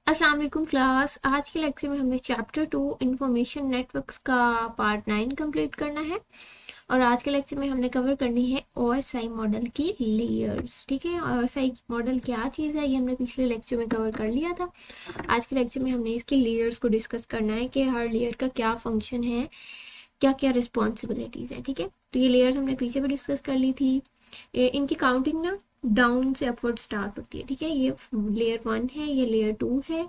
अस्सलाम वालेकुम क्लास। आज के लेक्चर में हमने चैप्टर 2 इंफॉर्मेशन नेटवर्क्स का पार्ट 9 कंप्लीट करना है और आज के लेक्चर में हमने कवर करनी है ओएसआई मॉडल की लेयर्स। ठीक है, ओएसआई मॉडल क्या चीज़ है ये हमने पिछले लेक्चर में कवर कर लिया था। आज के लेक्चर में हमने इसके लेयर्स को डिस्कस करना है कि हर लेयर का क्या फंक्शन है, क्या क्या रिस्पॉन्सिबिलिटीज़ है। ठीक है, तो ये लेयर्स हमने पीछे भी डिस्कस कर ली थी। इनकी काउंटिंग ना डाउन से अपवर्ड स्टार्ट होती है। ठीक है, ये लेयर 1 है, ये लेयर 2 है,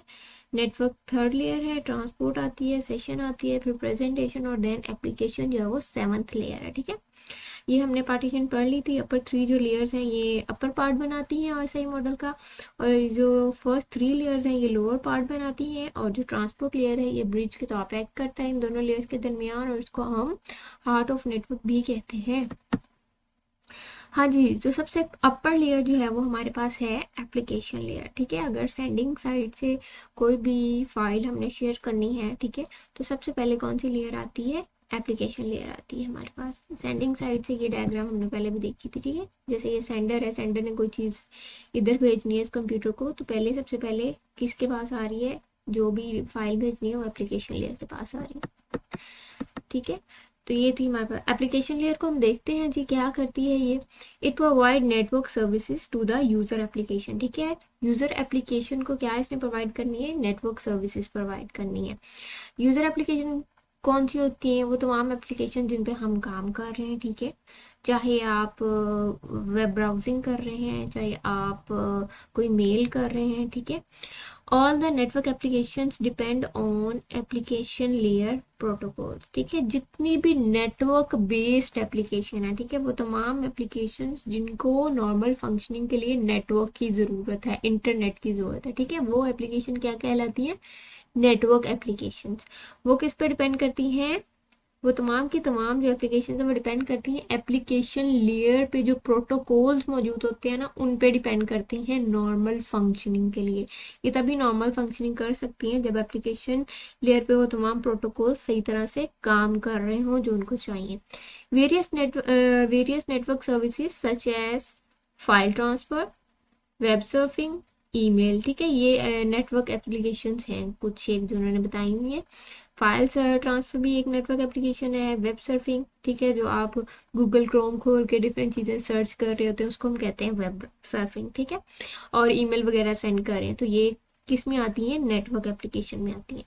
नेटवर्क थर्ड लेयर है, ट्रांसपोर्ट आती है, सेशन आती है, फिर प्रेजेंटेशन और देन एप्लीकेशन जो है वो 7th लेयर है। ठीक है, ये हमने पार्टीशन पढ़ ली थी। अपर 3 जो लेयर्स हैं ये अपर पार्ट बनाती हैं ओएसआई मॉडल का, और जो फर्स्ट 3 लेयर्स हैं ये लोअर पार्ट बनाती हैं, और जो ट्रांसपोर्ट लेयर है ये ब्रिज के तौर पर एक्ट करता है इन दोनों लेयर्स के दरमियान, और इसको हम हार्ट ऑफ नेटवर्क भी कहते हैं। हाँ जी, जो सबसे अपर लेयर जो है वो हमारे पास है एप्लीकेशन लेयर। ठीक है, अगर सेंडिंग साइड से कोई भी फाइल हमने शेयर करनी है, ठीक है, तो सबसे पहले कौन सी लेयर आती है? एप्लीकेशन लेयर आती है हमारे पास। सेंडिंग साइड से ये डायग्राम हमने पहले भी देखी थी। ठीक है, जैसे ये सेंडर है, सेंडर ने कोई चीज़ इधर भेजनी है इस कंप्यूटर को, तो पहले सबसे पहले किसके पास आ रही है? जो भी फाइल भेजनी है वो एप्लीकेशन लेयर के पास आ रही है। ठीक है, तो ये थी हमारे पास एप्लीकेशन लेयर को हम देखते हैं जी क्या करती है ये। It provide network services to the user application. ठीक है, यूजर एप्लीकेशन को क्या इसने प्रोवाइड करनी है? नेटवर्क सर्विसेज प्रोवाइड करनी है। यूजर एप्लीकेशन कौन सी होती हैं? वो तमाम एप्लीकेशन जिन पे हम काम कर रहे हैं। ठीक है, चाहे आप वेब ब्राउजिंग कर रहे हैं, चाहे आप कोई मेल कर रहे हैं। ठीक है, all the network applications depend on application layer protocols. ठीक है, जितनी भी नेटवर्क बेस्ड एप्लीकेशन है, ठीक है, वो तमाम एप्लीकेशंस जिनको नॉर्मल फंक्शनिंग के लिए नेटवर्क की ज़रूरत है, इंटरनेट की ज़रूरत है, ठीक है, वो एप्लीकेशन क्या कहलाती है? Network applications. वो किस पे डिपेंड करती हैं? वो तमाम की तमाम जो एप्लीकेशन है वो डिपेंड करती हैं एप्लीकेशन लेयर पे, जो प्रोटोकॉल्स मौजूद होते हैं ना उन पे डिपेंड करती हैं नॉर्मल फंक्शनिंग के लिए। ये तभी नॉर्मल फंक्शनिंग कर सकती हैं जब एप्लीकेशन लेयर पे वो तमाम प्रोटोकॉल्स सही तरह से काम कर रहे हों जो उनको चाहिए। Various network services such as file transfer, web surfing, email. ठीक है, ये नेटवर्क एप्लीकेशंस हैं कुछ एक जो उन्होंने बताई हुई हैं। फाइल ट्रांसफर भी एक नेटवर्क एप्लीकेशन है। वेब सर्फिंग, ठीक है, जो आप गूगल क्रोम खोल के डिफरेंट चीज़ें सर्च कर रहे होते हैं उसको हम कहते हैं वेब सर्फिंग। ठीक है, और ईमेल वगैरह सेंड कर रहे हैं तो ये किस में आती है? नेटवर्क एप्लीकेशन में आती है।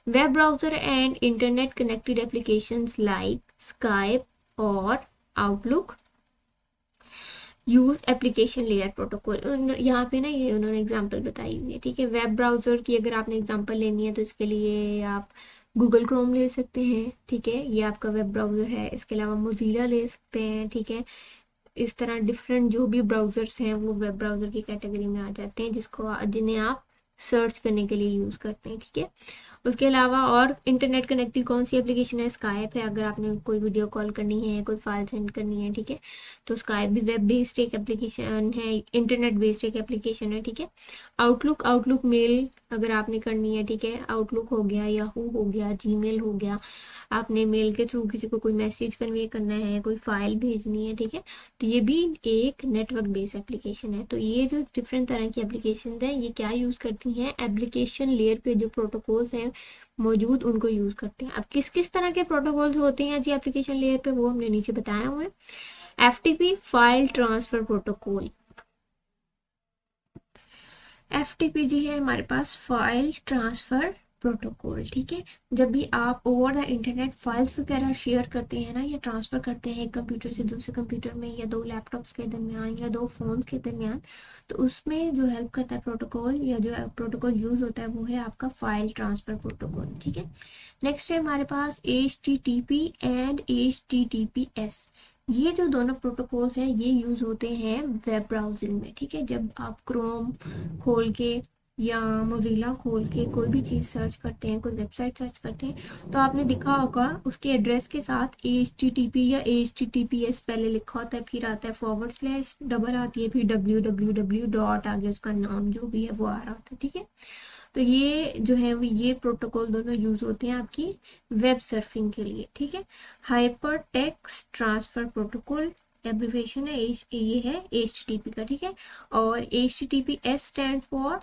Web browser and internet connected applications like Skype और Outlook use application layer protocol. यहाँ पे ना ये उन्होंने एग्जांपल बताई हुई है। ठीक है, वेब ब्राउजर की अगर आपने एग्जांपल लेनी है तो इसके लिए आप गूगल क्रोम ले सकते हैं। ठीक है, ये आपका वेब ब्राउजर है। इसके अलावा मोजिला ले सकते हैं। ठीक है, इस तरह डिफरेंट जो भी ब्राउजर्स हैं वो वेब ब्राउजर की कैटेगरी में आ जाते हैं जिन्हें आप सर्च करने के लिए यूज़ करते हैं। ठीक है, उसके अलावा और इंटरनेट कनेक्टेड कौन सी एप्लीकेशन है? स्काइप है, अगर आपने कोई वीडियो कॉल करनी है, कोई फाइल सेंड करनी है। ठीक है, तो स्काइप भी वेब बेस्ड एक एप्लीकेशन है, इंटरनेट बेस्ड एक एप्लीकेशन है। ठीक है, आउटलुक मेल अगर आपने करनी है। ठीक है, आउटलुक हो गया, याहू हो गया, जीमेल हो गया, आपने मेल के थ्रू किसी को कोई मैसेज कन्वे करना है, कोई फाइल भेजनी है। ठीक है, तो ये भी एक नेटवर्क बेस्ड एप्लीकेशन है। तो ये जो डिफरेंट तरह की एप्लीकेशन है ये क्या यूज़ करती हैं? एप्लीकेशन लेयर पे जो प्रोटोकॉल्स हैं मौजूद उनको यूज़ करते हैं। अब किस किस तरह के प्रोटोकॉल्स होते हैं जी एप्लीकेशन लेयर पे, वो हमने नीचे बताया हुआ है। FTP file transfer protocol. FTP जी है हमारे पास फाइल ट्रांसफर प्रोटोकॉल। ठीक है, जब भी आप ओवर द इंटरनेट फाइल्स वगैरह शेयर करते हैं ना या ट्रांसफ़र करते हैं एक कंप्यूटर से दूसरे कंप्यूटर में, या दो लैपटॉप्स के दरमियान या दो फ़ोन्स के दरमियान, तो उसमें जो हेल्प करता है प्रोटोकॉल या जो प्रोटोकॉल यूज़ होता है वो है आपका फाइल ट्रांसफ़र प्रोटोकॉल। ठीक है, नेक्स्ट है हमारे पास HTTP एंड HTTPS। ये जो दोनों प्रोटोकॉल्स हैं ये यूज़ होते हैं वेब ब्राउजिंग में। ठीक है, जब आप क्रोम खोल के या मोजिला खोल के कोई भी चीज़ सर्च करते हैं, कोई वेबसाइट सर्च करते हैं, तो आपने देखा होगा उसके एड्रेस के साथ HTTP या HTTPS पहले लिखा होता है, फिर आता है / डबल आती है, फिर www डॉट आगे उसका नाम जो भी है वो आ रहा होता है। ठीक है, तो ये जो है वो ये प्रोटोकॉल दोनों यूज़ होते हैं आपकी वेब सर्फिंग के लिए। ठीक है, hyper text transfer protocol abbreviation है ये है HTTP का। ठीक है, और HTTPS stand for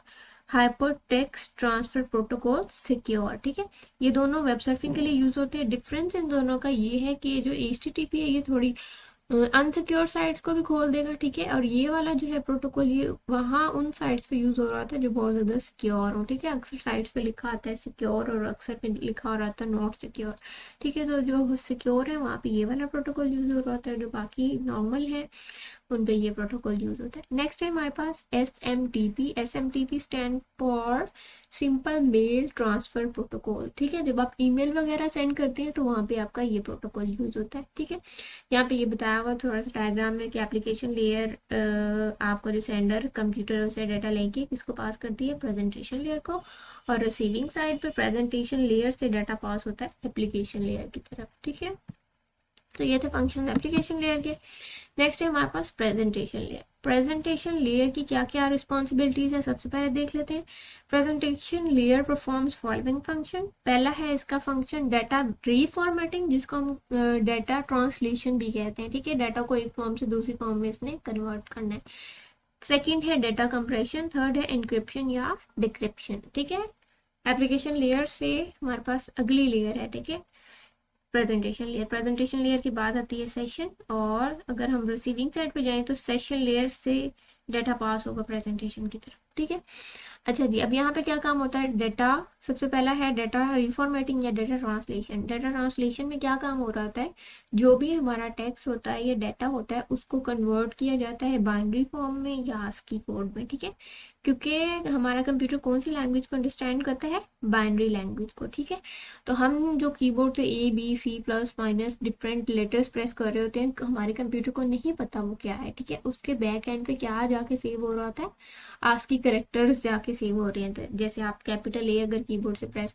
hyper text transfer protocol secure. ठीक है, ये दोनों वेब सर्फिंग के लिए यूज होते हैं। डिफरेंस इन दोनों का ये है कि जो HTTP है ये थोड़ी अनसिक्योर साइट्स को भी खोल देगा। ठीक है, और ये वाला जो है प्रोटोकॉल ये वहाँ उन साइट्स पे यूज हो रहा था जो बहुत ज्यादा सिक्योर हो। ठीक है, अक्सर साइट्स पे लिखा आता है सिक्योर और अक्सर पे लिखा हो रहा था नॉट सिक्योर। ठीक है, तो जो सिक्योर है वहाँ पे ये वाला प्रोटोकॉल यूज हो रहा था, जो बाकी नॉर्मल है उन पे ये प्रोटोकॉल यूज होता है। नेक्स्ट है हमारे पास SMTP stand for simple mail transfer protocol. ठीक है, जब आप ईमेल वगैरह सेंड करते हैं तो वहाँ पे आपका ये प्रोटोकॉल यूज होता है। ठीक है, यहाँ पे ये बताया हुआ थोड़ा सा डायग्राम में कि एप्लीकेशन लेयर आपको जो सेंडर कंप्यूटर से डाटा लेके किसको पास करती है, प्रेजेंटेशन लेयर को, और रिसीविंग साइड पे प्रेजेंटेशन लेयर से डाटा पास होता है एप्लीकेशन लेयर की तरफ। ठीक है, तो ये थे फंक्शन एप्लीकेशन लेयर के। नेक्स्ट है हमारे पास प्रेजेंटेशन लेयर। प्रेजेंटेशन लेयर की क्या क्या रिस्पॉन्सिबिलिटीज है, सबसे पहले देख लेते हैं। Presentation layer performs following function. पहला है इसका फंक्शन डाटा रीफॉर्मेटिंग, जिसको हम डाटा ट्रांसलेशन भी कहते हैं। ठीक है, डाटा को एक फॉर्म से दूसरी फॉर्म में इसने कन्वर्ट करना है। सेकेंड है डाटा कंप्रेशन। थर्ड है इंक्रिप्शन या डिक्रिप्शन। ठीक है, एप्लीकेशन लेयर से हमारे पास अगली लेयर है। ठीक है, प्रेजेंटेशन लेयर की बात आती है सेशन, और अगर हम रिसीविंग साइड पे जाएं तो सेशन लेयर से डाटा पास होगा प्रेजेंटेशन की तरफ। ठीक है, अच्छा जी, अब यहाँ पे क्या काम होता है, डाटा सबसे पहला है डाटा रिफॉर्मेटिंग या डाटा ट्रांसलेशन। डाटा ट्रांसलेशन में क्या काम हो रहा होता है, जो भी हमारा टेक्स्ट होता है या डाटा होता है उसको कन्वर्ट किया जाता है बाइनरी फॉर्म में या ASCII कोड में। ठीक है, क्योंकि हमारा कंप्यूटर कौन सी लैंग्वेज को अंडरस्टैंड करता है, बाइनरी लैंग्वेज को। ठीक है, तो हम जो कीबोर्ड से A B C plus minus different letters press कर रहे होते हैं, हमारे कंप्यूटर को नहीं पता वो क्या है। ठीक है, उसके बैक एंड पे क्या जाके सेव हो रहा होता है, ASCII कैरेक्टर्स जाके सेव हो रहे हैं। जैसे आप कैपिटल A अगर कीबोर्ड से प्रेस